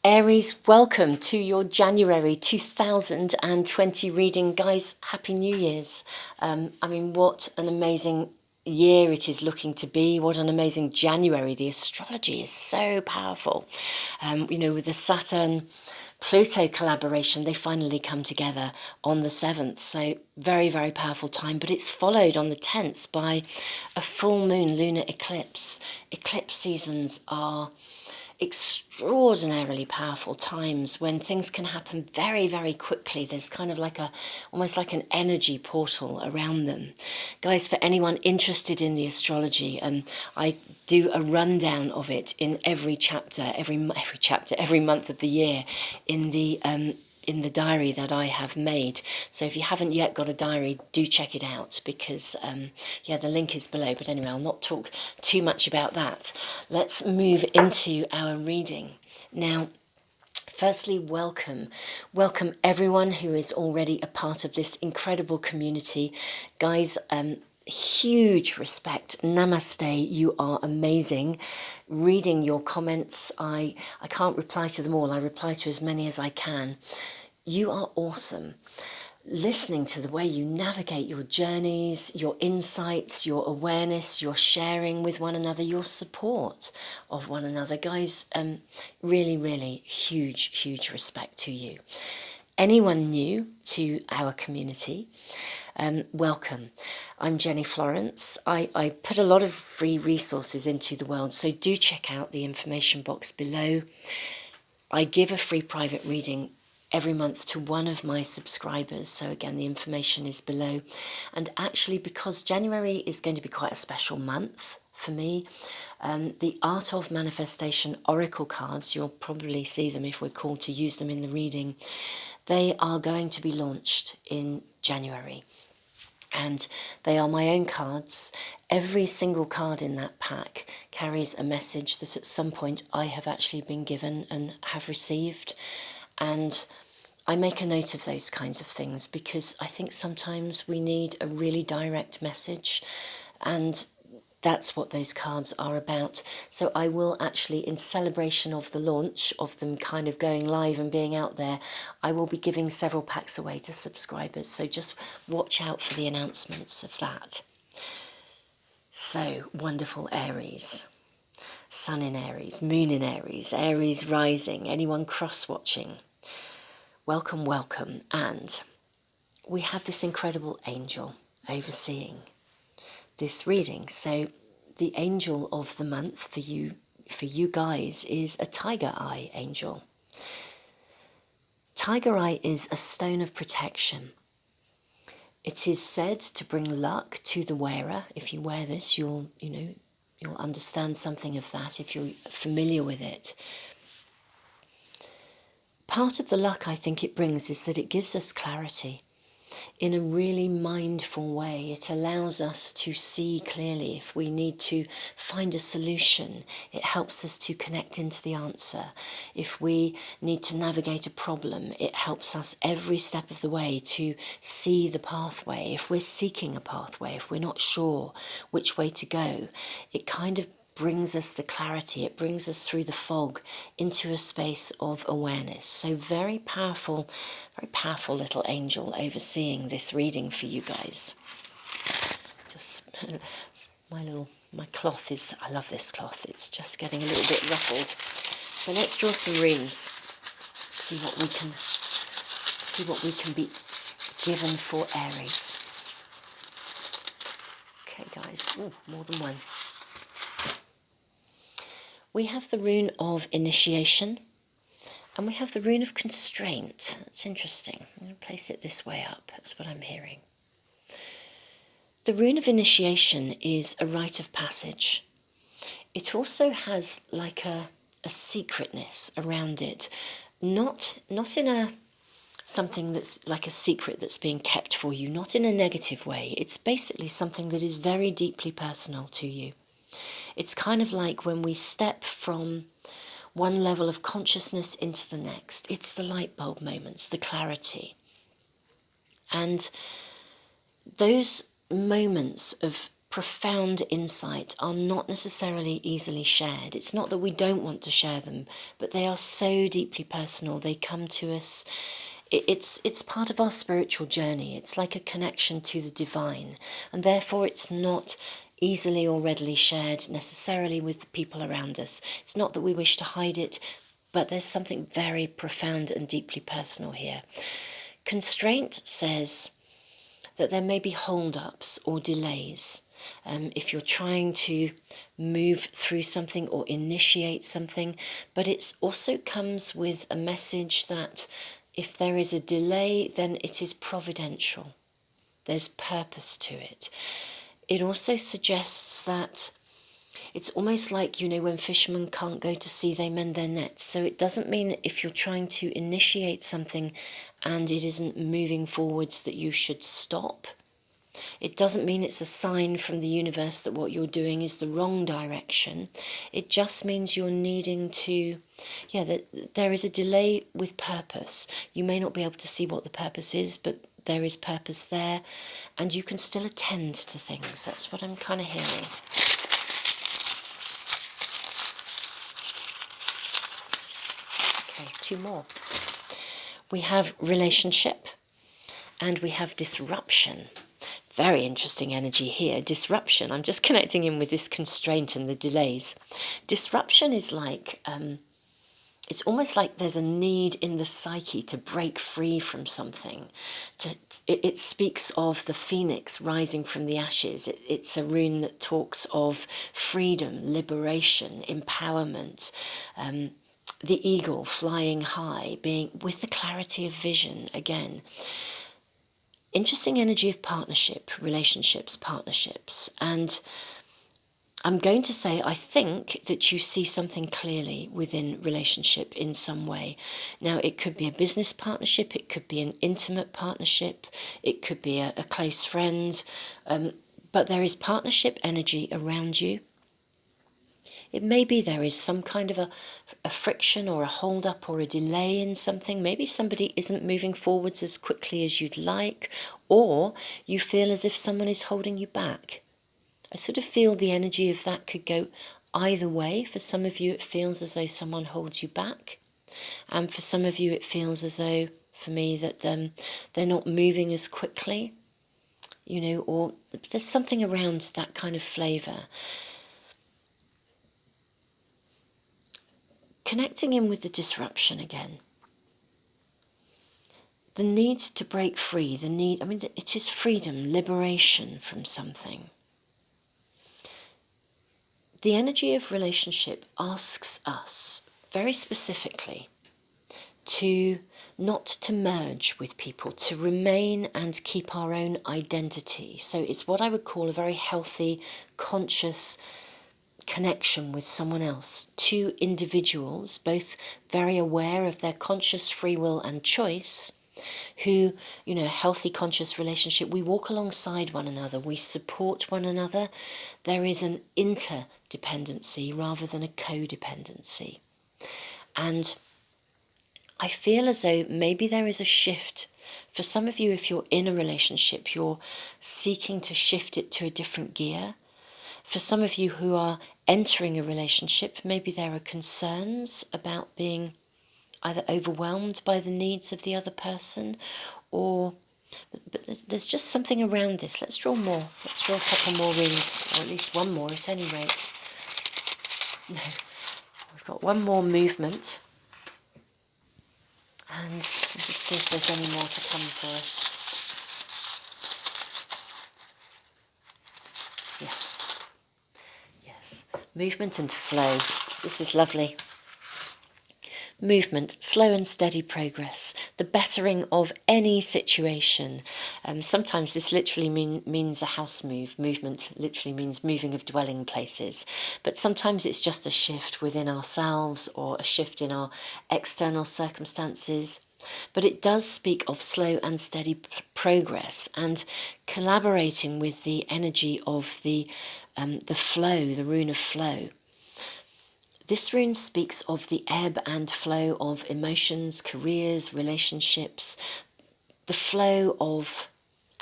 Aries, welcome to your January 2020 reading. Guys, Happy New Year's. What an amazing year it is looking to be. What an amazing January. The astrology is so powerful. With the Saturn-Pluto collaboration, they finally come together on the 7th. So very, very powerful time. But it's followed on the 10th by a full moon lunar eclipse. Eclipse seasons are extraordinarily powerful times when things can happen very, very quickly. There's kind of almost like an energy portal around them. Guys, for anyone interested in the astrology, I do a rundown of it in every month of the year in the diary that I have made. So if you haven't yet got a diary, do check it out because, the link is below. But anyway, I'll not talk too much about that. Let's move into our reading. Now, firstly, welcome everyone who is already a part of this incredible community. Guys, huge respect. Namaste, you are amazing. Reading your comments, I can't reply to them all. I reply to as many as I can. You are awesome. Listening to the way you navigate your journeys, your insights, your awareness, your sharing with one another, your support of one another. Guys, really, really huge respect to you. Anyone new to our community, welcome. I'm Jenny Florence. I put a lot of free resources into the world, so do check out the information box below. I give a free private reading every month to one of my subscribers, so again the information is below. And actually, because January is going to be quite a special month for me, the Art of Manifestation Oracle cards, you'll probably see them if we're called to use them in the reading, they are going to be launched in January. And they are my own cards. Every single card in that pack carries a message that at some point I have actually been given and have received. And I make a note of those kinds of things because I think sometimes we need a really direct message, and that's what those cards are about. So I will actually, in celebration of the launch of them kind of going live and being out there, I will be giving several packs away to subscribers. So just watch out for the announcements of that. So, wonderful Aries. Sun in Aries, Moon in Aries, Aries rising, anyone cross-watching. Welcome. And we have this incredible angel overseeing this reading. So the angel of the month for you guys is a tiger eye angel. Tiger eye is a stone of protection. It is said to bring luck to the wearer. If you wear this, you'll understand something of that if you're familiar with it. Part of the luck I think it brings is that it gives us clarity in a really mindful way. It allows us to see clearly if we need to find a solution. It helps us to connect into the answer. If we need to navigate a problem, it helps us every step of the way to see the pathway. If we're seeking a pathway, if we're not sure which way to go, it kind of brings us the clarity. It brings us through the fog into a space of awareness. So very powerful little angel overseeing this reading for you guys. Just my cloth is, I love this cloth. It's just getting a little bit ruffled. So let's draw some runes. See what we can be given for Aries. Okay, guys. Ooh, more than one. We have the Rune of Initiation, and we have the Rune of Constraint. That's interesting. I'm going to place it this way up. That's what I'm hearing. The Rune of Initiation is a rite of passage. It also has like a secretness around it, not in something that's like a secret that's being kept for you, not in a negative way. It's basically something that is very deeply personal to you. It's kind of like when we step from one level of consciousness into the next. It's the light bulb moments, the clarity. And those moments of profound insight are not necessarily easily shared. It's not that we don't want to share them, but they are so deeply personal. They come to us. It's part of our spiritual journey. It's like a connection to the divine, and therefore it's not easily or readily shared necessarily with the people around us. It's not that we wish to hide it, but there's something very profound and deeply personal here. Constraint says that there may be hold-ups or delays. If you're trying to move through something or initiate something, but it also comes with a message that if there is a delay, then it is providential. There's purpose to it. It also suggests that it's almost like, when fishermen can't go to sea, they mend their nets. So it doesn't mean that if you're trying to initiate something and it isn't moving forwards that you should stop. It doesn't mean it's a sign from the universe that what you're doing is the wrong direction. It just means you're needing to, that there is a delay with purpose. You may not be able to see what the purpose is, but there is purpose there, and you can still attend to things. That's what I'm kind of hearing. Okay, 2 more. We have relationship and we have disruption. Very interesting energy here. Disruption. I'm just connecting in with this constraint and the delays. Disruption is like, it's almost like there's a need in the psyche to break free from something. It speaks of the phoenix rising from the ashes. It's a rune that talks of freedom, liberation, empowerment, the eagle flying high, being with the clarity of vision again. Interesting energy of partnership, relationships, partnerships. And I'm going to say, I think that you see something clearly within relationship in some way. Now, it could be a business partnership, it could be an intimate partnership, it could be a close friend, but there is partnership energy around you. It may be there is some kind of a friction or a hold-up or a delay in something. Maybe somebody isn't moving forwards as quickly as you'd like, or you feel as if someone is holding you back. I sort of feel the energy of that could go either way. For some of you, it feels as though someone holds you back. And for some of you, it feels as though, for me, that they're not moving as quickly, or there's something around that kind of flavour. Connecting in with the disruption again. The need to break free, it is freedom, liberation from something. The energy of relationship asks us very specifically to not to merge with people, to remain and keep our own identity. So it's what I would call a very healthy, conscious connection with someone else. 2 individuals, both very aware of their conscious free will and choice, who, healthy conscious relationship, we walk alongside one another, we support one another. There is an interdependency rather than a codependency. And I feel as though maybe there is a shift. For some of you, if you're in a relationship, you're seeking to shift it to a different gear. For some of you who are entering a relationship, maybe there are concerns about being either overwhelmed by the needs of the other person, but there's just something around this. Let's draw more. Let's draw a couple more rings, or at least one more at any rate. No, we've got one more movement. And let's just see if there's any more to come for us. Yes. Movement and flow. This is lovely. Movement, slow and steady progress, the bettering of any situation. Sometimes this literally means a house move. Movement literally means moving of dwelling places. But sometimes it's just a shift within ourselves or a shift in our external circumstances. But it does speak of slow and steady progress and collaborating with the energy of the flow, the Rune of Flow. This rune speaks of the ebb and flow of emotions, careers, relationships, the flow of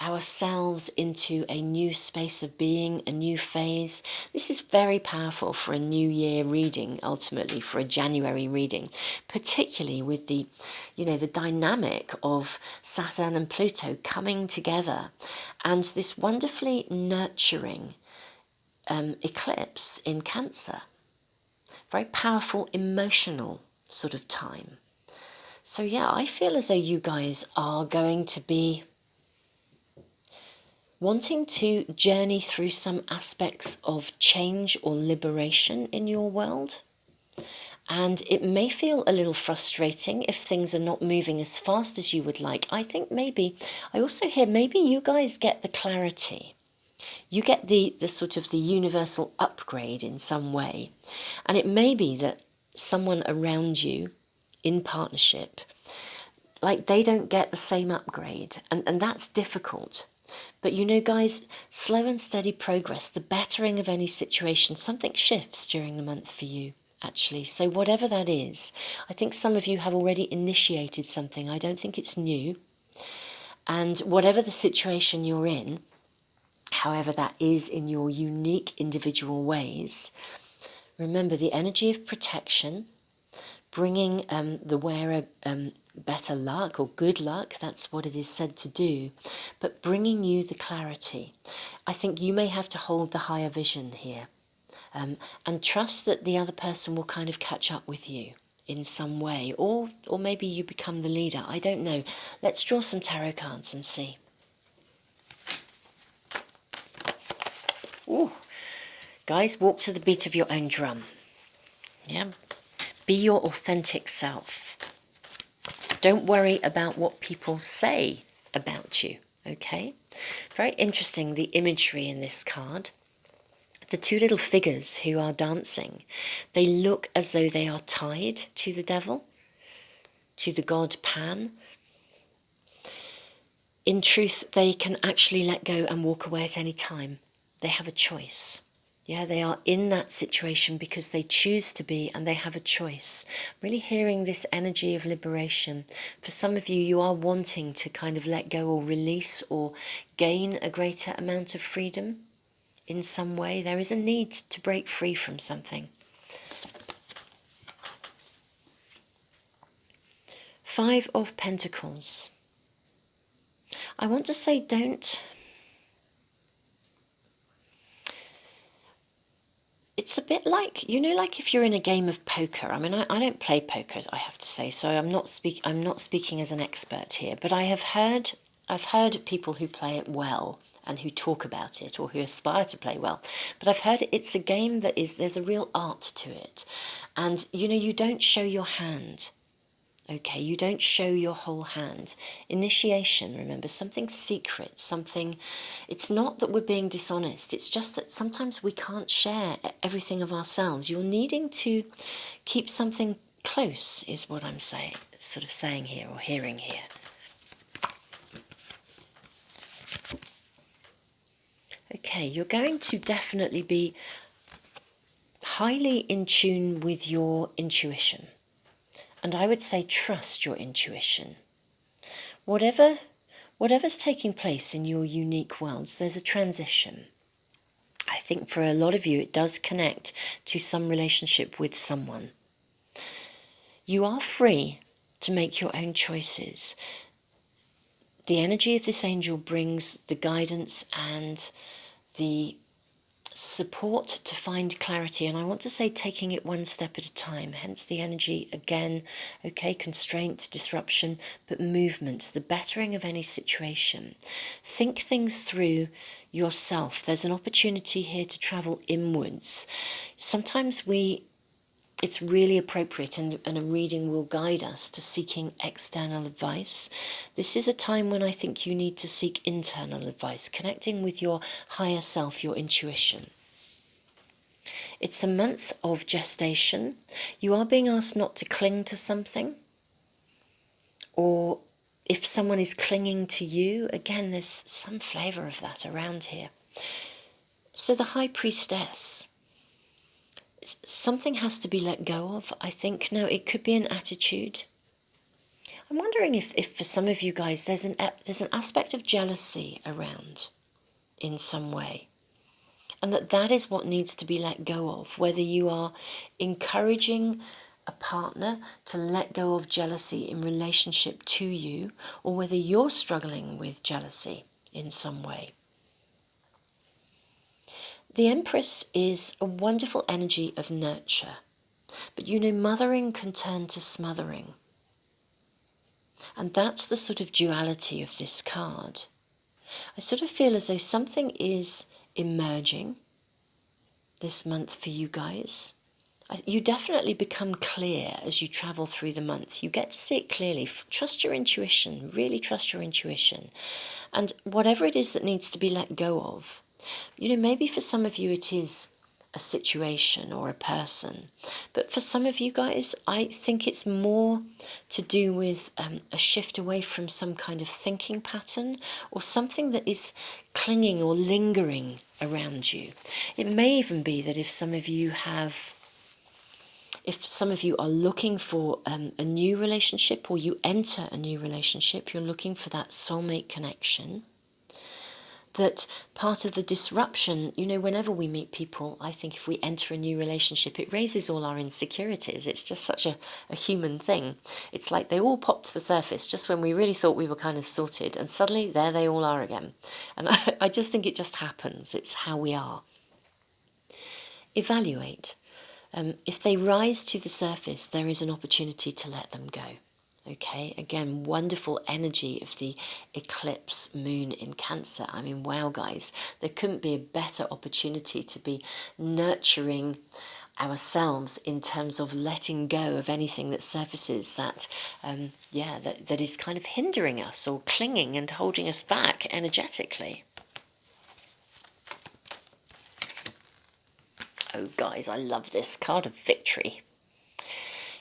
ourselves into a new space of being, a new phase. This is very powerful for a new year reading, ultimately for a January reading, particularly with the, the dynamic of Saturn and Pluto coming together and this wonderfully nurturing eclipse in Cancer. Very powerful, emotional sort of time. So yeah, I feel as though you guys are going to be wanting to journey through some aspects of change or liberation in your world. And it may feel a little frustrating if things are not moving as fast as you would like. I think I also hear maybe you guys get the clarity. You get the sort of the universal upgrade in some way. And it may be that someone around you in partnership, like they don't get the same upgrade. And that's difficult. But guys, slow and steady progress, the bettering of any situation, something shifts during the month for you, actually. So whatever that is, I think some of you have already initiated something. I don't think it's new. And whatever the situation you're in, however that is in your unique individual ways, remember the energy of protection, bringing the wearer better luck or good luck, that's what it is said to do, but bringing you the clarity. I think you may have to hold the higher vision here and trust that the other person will kind of catch up with you in some way, or maybe you become the leader. I don't know. Let's draw some tarot cards and see. Ooh. Guys, walk to the beat of your own drum. Yeah. Be your authentic self. Don't worry about what people say about you, okay? Very interesting, the imagery in this card. The two little figures who are dancing, they look as though they are tied to the devil, to the god Pan. In truth, they can actually let go and walk away at any time. They have a choice. Yeah, they are in that situation because they choose to be and they have a choice. Really hearing this energy of liberation. For some of you, you are wanting to kind of let go or release or gain a greater amount of freedom in some way. There is a need to break free from something. 5 of Pentacles. I want to say don't... It's a bit like, like if you're in a game of poker. I mean, I don't play poker, I have to say, so I'm not speaking as an expert here, but I've heard people who play it well and who talk about it or who aspire to play well. But I've heard it's a game that there's a real art to it. And, you don't show your hand. Okay, you don't show your whole hand. Initiation, remember, something secret, something... It's not that we're being dishonest, it's just that sometimes we can't share everything of ourselves. You're needing to keep something close, is what I'm saying here, or hearing here. Okay, you're going to definitely be highly in tune with your intuition. And I would say trust your intuition. Whatever's taking place in your unique worlds, there's a transition. I think for a lot of you, it does connect to some relationship with someone. You are free to make your own choices. The energy of this angel brings the guidance and the support to find clarity, and I want to say taking it one step at a time, hence the energy again, okay, constraint, disruption, but movement, the bettering of any situation. Think things through yourself. There's an opportunity here to travel inwards. Sometimes it's really appropriate, and a reading will guide us to seeking external advice. This is a time when I think you need to seek internal advice, connecting with your higher self, your intuition. It's a month of gestation. You are being asked not to cling to something, or if someone is clinging to you, again, there's some flavour of that around here. So the High Priestess, something has to be let go of, I think. No, it could be an attitude. I'm wondering if for some of you guys there's an aspect of jealousy around in some way. And that is what needs to be let go of, whether you are encouraging a partner to let go of jealousy in relationship to you, or whether you're struggling with jealousy in some way. The Empress is a wonderful energy of nurture, but you know, mothering can turn to smothering. And that's the sort of duality of this card. I sort of feel as though something is emerging this month for you guys. You definitely become clear as you travel through the month. You get to see it clearly. Trust your intuition, really trust your intuition. And whatever it is that needs to be let go of, you know, maybe for some of you it is a situation or a person. But for some of you guys, I think it's more to do with a shift away from some kind of thinking pattern or something that is clinging or lingering around you. It may even be that if some of you are looking for a new relationship, or you enter a new relationship, you're looking for that soulmate connection, that part of the disruption, you know, whenever we meet people, I think if we enter a new relationship, it raises all our insecurities. It's just such a human thing. It's like they all pop to the surface just when we really thought we were kind of sorted, and suddenly there they all are again. And I just think it just happens. It's how we are. Evaluate. If they rise to the surface, there is an opportunity to let them go. Okay, again, wonderful energy of the eclipse moon in Cancer. I mean, wow, guys, there couldn't be a better opportunity to be nurturing ourselves in terms of letting go of anything that surfaces that, that is kind of hindering us or clinging and holding us back energetically. Oh, guys, I love this card of victory.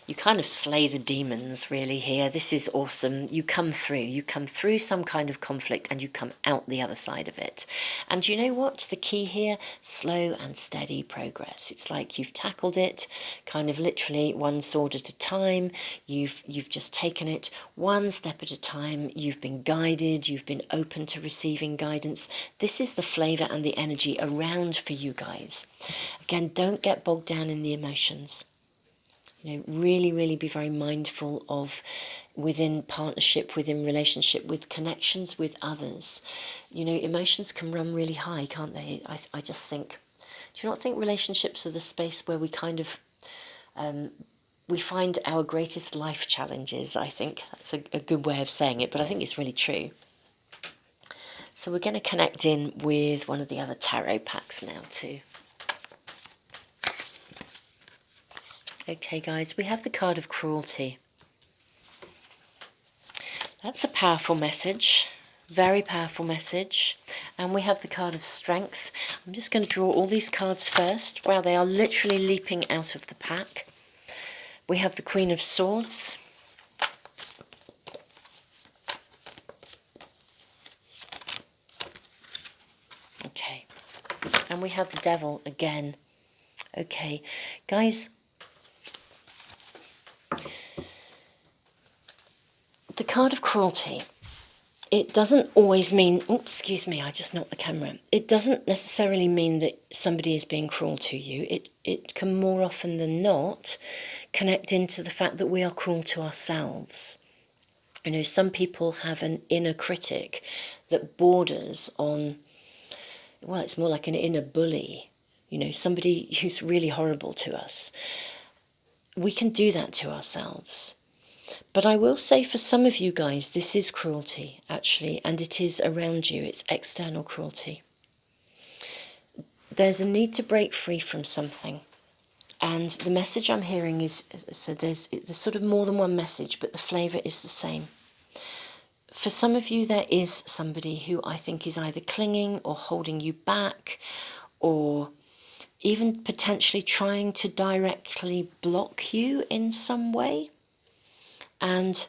You kind of slay the demons really here. This is awesome. You come through some kind of conflict and you come out the other side of it. And you know what? The key here, slow and steady progress. It's like you've tackled it kind of literally one sword at a time. You've just taken it one step at a time. You've been guided. You've been open to receiving guidance. This is the flavour and the energy around for you guys. Again, don't get bogged down in the emotions. You know, really, really be very mindful of within partnership, within relationship, with connections with others. You know, emotions can run really high, can't they? I just think, do you not think relationships are the space where we kind of, we find our greatest life challenges? I think that's a good way of saying it, but I think it's really true. So we're going to connect in with one of the other tarot packs now too. Okay, guys, we have the card of cruelty. That's a powerful message, very powerful message. And we have the card of strength. I'm just going to draw all these cards first. Wow, they are literally leaping out of the pack. We have the Queen of Swords. Okay. And we have the Devil again. Okay, guys. The card of cruelty, it doesn't always mean, oops, excuse me, I just knocked the camera. It doesn't necessarily mean that somebody is being cruel to you. It can more often than not connect into the fact that we are cruel to ourselves. You know, some people have an inner critic that borders on, well, it's more like an inner bully. You know, somebody who's really horrible to us. We can do that to ourselves. But I will say for some of you guys, this is cruelty, actually, and it is around you. It's external cruelty. There's a need to break free from something. And the message I'm hearing is, so there's sort of more than one message, but the flavour is the same. For some of you, there is somebody who I think is either clinging or holding you back, or even potentially trying to directly block you in some way. And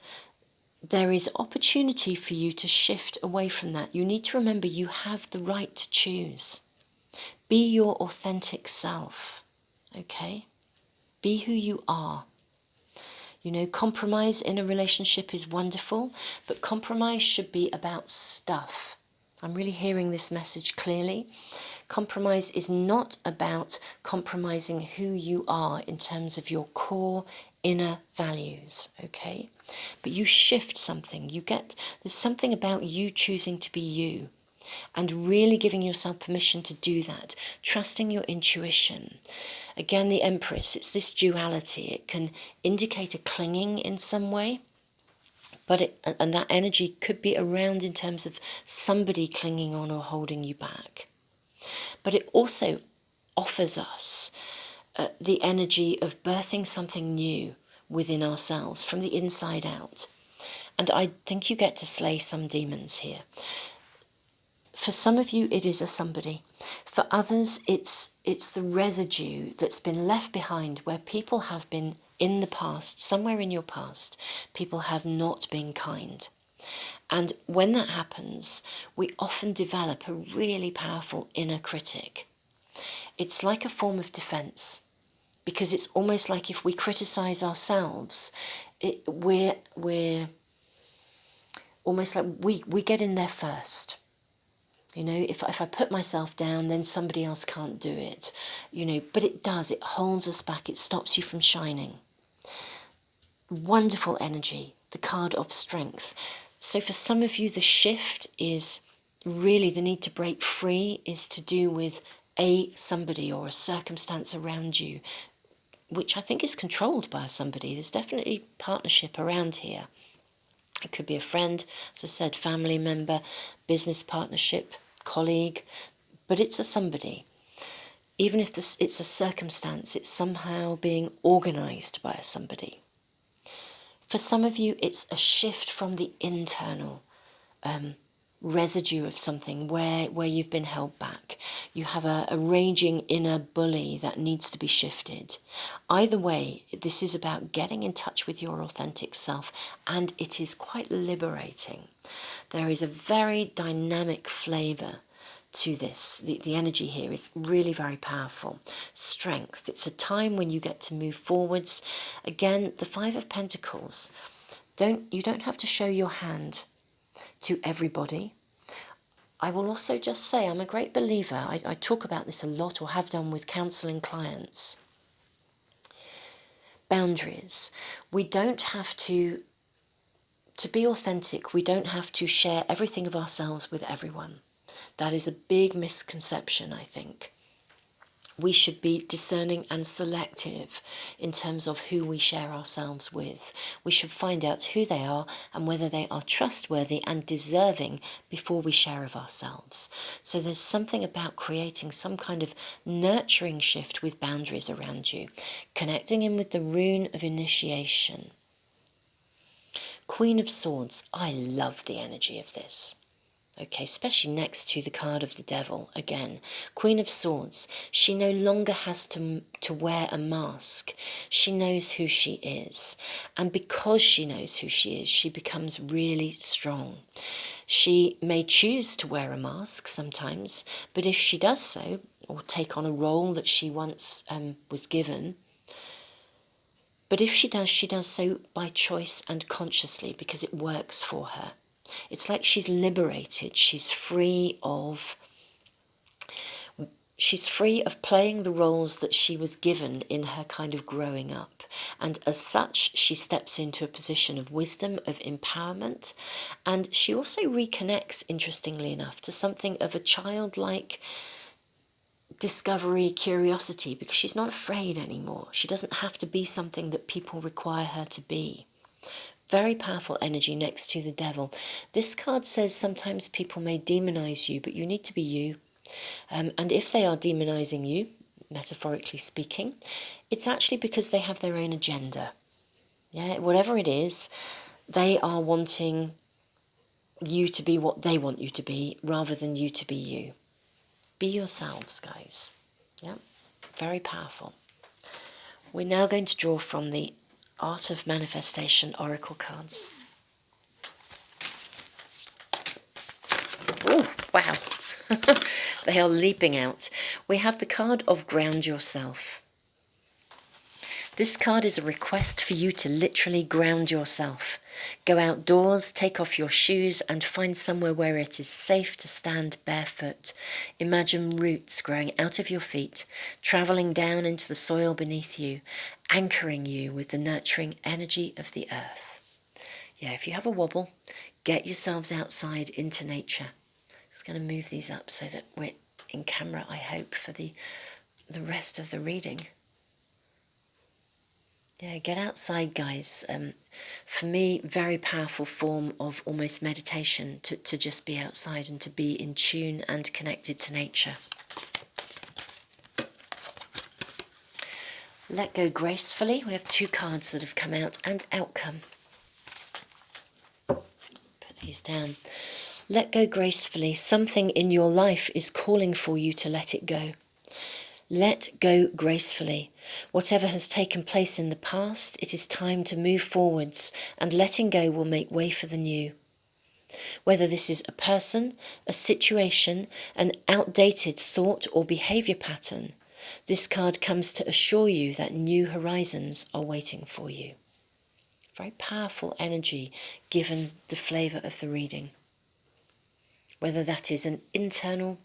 there is opportunity for you to shift away from that. You need to remember you have the right to choose. Be your authentic self, okay? Be who you are. You know, compromise in a relationship is wonderful, but compromise should be about stuff. I'm really hearing this message clearly. Compromise is not about compromising who you are in terms of your core inner values, okay? But you shift something. There's something about you choosing to be you and really giving yourself permission to do that, trusting your intuition. Again, the Empress, it's this duality. It can indicate a clinging in some way, and that energy could be around in terms of somebody clinging on or holding you back. But it also offers us the energy of birthing something new within ourselves from the inside out. And I think you get to slay some demons here. For some of you, it is a somebody. For others, it's the residue that's been left behind where people have been in the past, somewhere in your past, people have not been kind. And when that happens, we often develop a really powerful inner critic. It's like a form of defense, because it's almost like if we criticize ourselves, we're almost like we get in there first. You know, if I put myself down, then somebody else can't do it. You know, but it does. It holds us back. It stops you from shining. Wonderful energy, the card of strength. So for some of you, the shift is really the need to break free is to do with somebody or a circumstance around you, which I think is controlled by somebody. There's definitely partnership around here. It could be a friend, as I said, family member, business partnership, colleague, but it's a somebody. Even if it's a circumstance, it's somehow being organised by a somebody. For some of you, it's a shift from the internal residue of something where you've been held back. You have a raging inner bully that needs to be shifted. Either way, this is about getting in touch with your authentic self, and it is quite liberating. There is a very dynamic flavour to this. The energy here is really very powerful. Strength. It's a time when you get to move forwards. Again, the Five of Pentacles. You don't have to show your hand to everybody. I will also just say I'm a great believer. I talk about this a lot, or have done with counselling clients. Boundaries. We don't have to be authentic. We don't have to share everything of ourselves with everyone. That is a big misconception, I think. We should be discerning and selective in terms of who we share ourselves with. We should find out who they are and whether they are trustworthy and deserving before we share of ourselves. So there's something about creating some kind of nurturing shift with boundaries around you, connecting in with the Rune of Initiation. Queen of Swords. I love the energy of this. Okay, especially next to the card of the Devil. Again, Queen of Swords. She no longer has to wear a mask. She knows who she is. And because she knows who she is, she becomes really strong. She may choose to wear a mask sometimes, but if she does so, or take on a role that she once was given, but if she does so by choice and consciously, because it works for her. It's like she's liberated. She's free of playing the roles that she was given in her kind of growing up. And as such, she steps into a position of wisdom, of empowerment. And she also reconnects, interestingly enough, to something of a childlike discovery, curiosity, because she's not afraid anymore. She doesn't have to be something that people require her to be. Very powerful energy next to the Devil. This card says sometimes people may demonize you, but you need to be you. And if they are demonizing you, metaphorically speaking, it's actually because they have their own agenda. Yeah, whatever it is, they are wanting you to be what they want you to be, rather than you to be you. Be yourselves, guys. Yeah, very powerful. We're now going to draw from the Art of Manifestation Oracle cards. Oh, wow. They are leaping out. We have the card of Ground Yourself. This card is a request for you to literally ground yourself. Go outdoors, take off your shoes and find somewhere where it is safe to stand barefoot. Imagine roots growing out of your feet, travelling down into the soil beneath you, anchoring you with the nurturing energy of the earth. Yeah, if you have a wobble, get yourselves outside into nature. Just going to move these up so that we're in camera, I hope, for the rest of the reading. Yeah, get outside, guys. For me, very powerful form of almost meditation to just be outside and to be in tune and connected to nature. Let go gracefully. We have 2 cards that have come out, and outcome. Put these down. Let go gracefully. Something in your life is calling for you to let it go. Let go gracefully. Whatever has taken place in the past, it is time to move forwards, and letting go will make way for the new. Whether this is a person, a situation, an outdated thought or behaviour pattern, this card comes to assure you that new horizons are waiting for you. Very powerful energy given the flavour of the reading. Whether that is an internal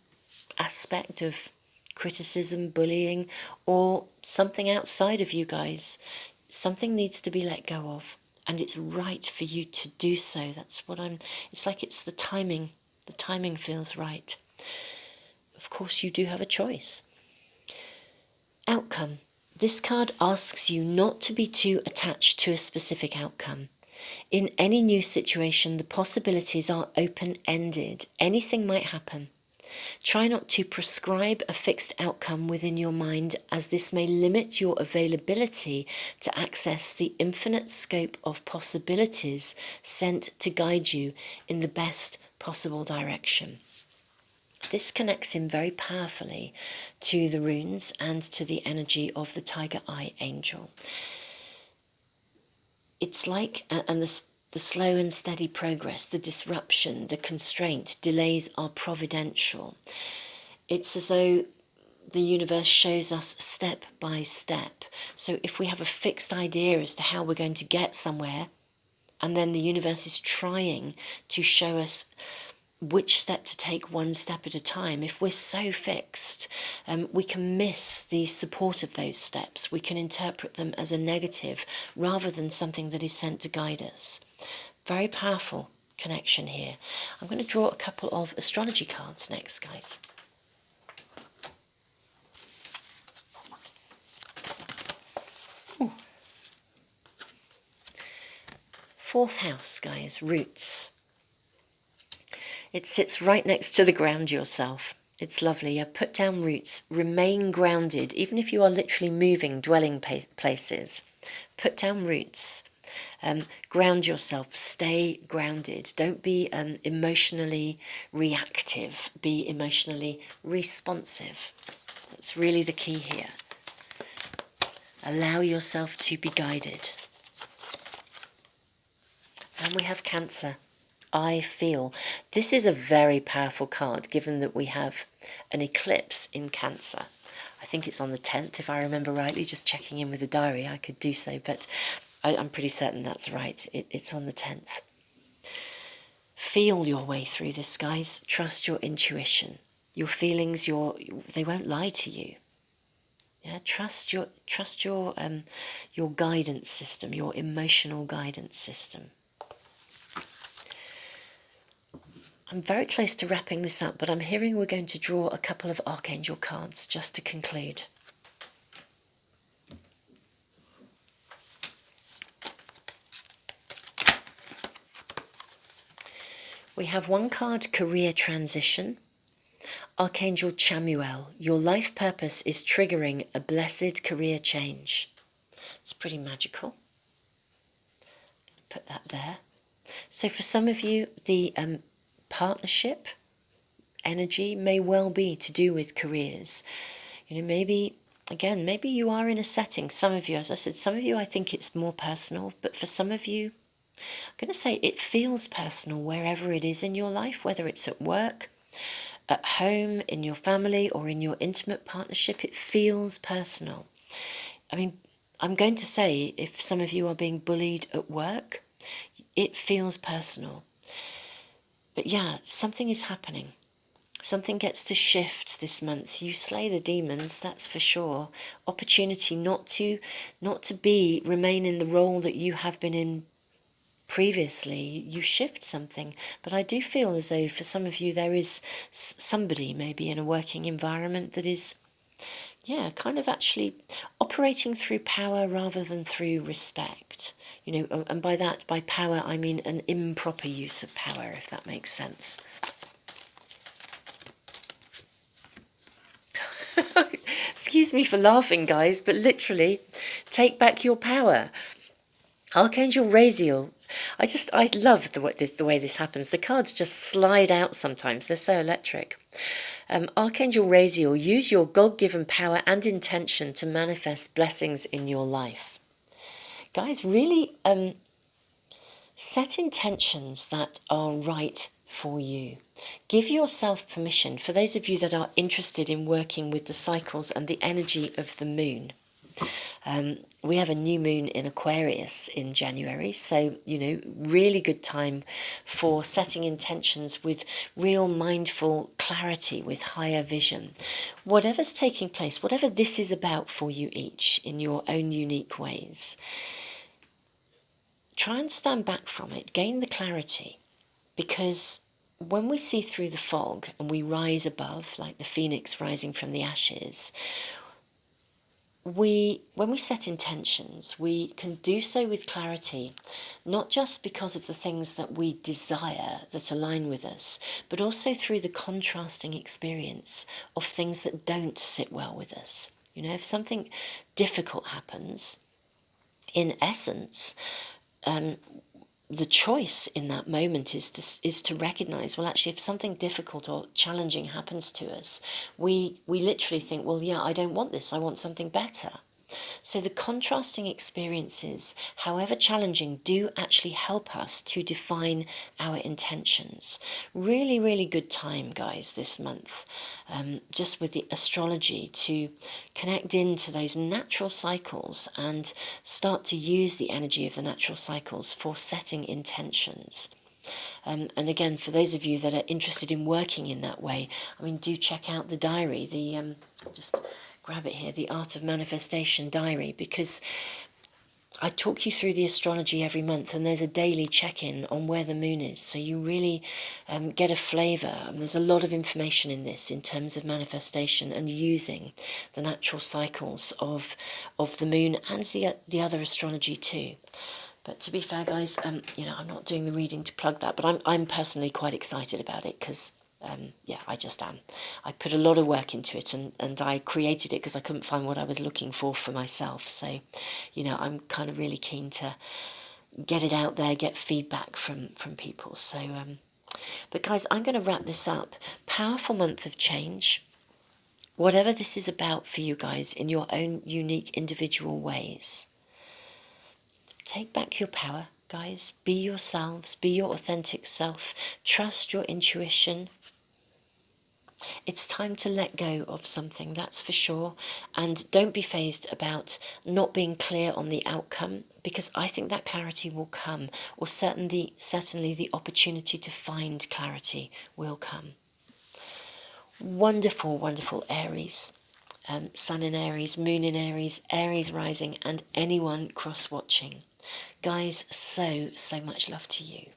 aspect of criticism, bullying, or something outside of you guys, something needs to be let go of, and it's right for you to do so. That's what it's like, it's the timing feels right. Of course you do have a choice. Outcome. This card asks you not to be too attached to a specific outcome. In any new situation, the possibilities are open-ended. Anything might happen. Try not to prescribe a fixed outcome within your mind, as this may limit your availability to access the infinite scope of possibilities sent to guide you in the best possible direction. This connects in very powerfully to the runes and to the energy of the Tiger Eye Angel. It's like, and the slow and steady progress, the disruption, the constraint, delays are providential. It's as though the universe shows us step by step. So if we have a fixed idea as to how we're going to get somewhere, and then the universe is trying to show us which step to take one step at a time, if we're so fixed, we can miss the support of those steps. We can interpret them as a negative rather than something that is sent to guide us. Very powerful connection here. I'm going to draw a couple of astrology cards next, guys. Ooh. 4th house, guys, roots. It sits right next to the ground yourself. It's lovely. Yeah, put down roots. Remain grounded, even if you are literally moving dwelling places. Put down roots. Ground yourself. Stay grounded. Don't be emotionally reactive. Be emotionally responsive. That's really the key here. Allow yourself to be guided. And we have Cancer. I feel. This is a very powerful card, given that we have an eclipse in Cancer. I think it's on the 10th, if I remember rightly. Just checking in with the diary, I could do so, but I'm pretty certain that's right. It's on the 10th. Feel your way through this, guys. Trust your intuition. Your feelings, they won't lie to you. Yeah, trust your guidance system, your emotional guidance system. I'm very close to wrapping this up, but I'm hearing we're going to draw a couple of Archangel cards just to conclude. We have one card, Career Transition. Archangel Chamuel, your life purpose is triggering a blessed career change. It's pretty magical. Put that there. So for some of you, the partnership energy may well be to do with careers. You know, maybe you are in a setting. Some of you, as I said, some of you, I think it's more personal, but for some of you, I'm going to say it feels personal wherever it is in your life, whether it's at work, at home, in your family, or in your intimate partnership. It feels personal. I mean, I'm going to say, if some of you are being bullied at work, it feels personal. But yeah, something is happening. Something gets to shift this month. You slay the demons, that's for sure. Opportunity not to remain in the role that you have been in previously. You shift something. But I do feel as though for some of you there is somebody maybe in a working environment that is, yeah, kind of actually operating through power rather than through respect. You know, and by that, by power, I mean an improper use of power, if that makes sense. Excuse me for laughing, guys, but literally, take back your power. Archangel Raziel. I love the way this happens. The cards just slide out sometimes. They're so electric. Archangel Raziel, use your God-given power and intention to manifest blessings in your life. Guys, really set intentions that are right for you. Give yourself permission. For those of you that are interested in working with the cycles and the energy of the moon, we have a new moon in Aquarius in January, so, you know, really good time for setting intentions with real mindful clarity, with higher vision. Whatever's taking place, whatever this is about for you each in your own unique ways, try and stand back from it, gain the clarity, because when we see through the fog and we rise above, like the phoenix rising from the ashes, when we set intentions, we can do so with clarity, not just because of the things that we desire that align with us, but also through the contrasting experience of things that don't sit well with us. You know, if something difficult happens, in essence, the choice in that moment is to recognize, well, actually, if something difficult or challenging happens to us, we literally think, well, yeah, I don't want this, I want something better. So the contrasting experiences, however challenging, do actually help us to define our intentions. Really, really good time, guys, this month, just with the astrology, to connect into those natural cycles and start to use the energy of the natural cycles for setting intentions. And again, for those of you that are interested in working in that way, I mean, do check out the diary, just grab it here, the Art of Manifestation diary, because I talk you through the astrology every month, and there's a daily check-in on where the moon is, so you really get a flavour. There's a lot of information in this in terms of manifestation and using the natural cycles of the moon and the other astrology too. But to be fair, guys, you know, I'm not doing the reading to plug that, but I'm personally quite excited about it because, yeah, I just am. I put a lot of work into it, and I created it because I couldn't find what I was looking for myself. So, you know, I'm kind of really keen to get it out there, get feedback from people. So, but guys, I'm going to wrap this up. Powerful month of change. Whatever this is about for you guys in your own unique individual ways. Take back your power, guys. Be yourselves. Be your authentic self. Trust your intuition. It's time to let go of something, that's for sure. And don't be fazed about not being clear on the outcome, because I think that clarity will come, or certainly the opportunity to find clarity will come. Wonderful, wonderful Aries. Sun in Aries, Moon in Aries, Aries rising, and anyone cross-watching. Guys, so much love to you.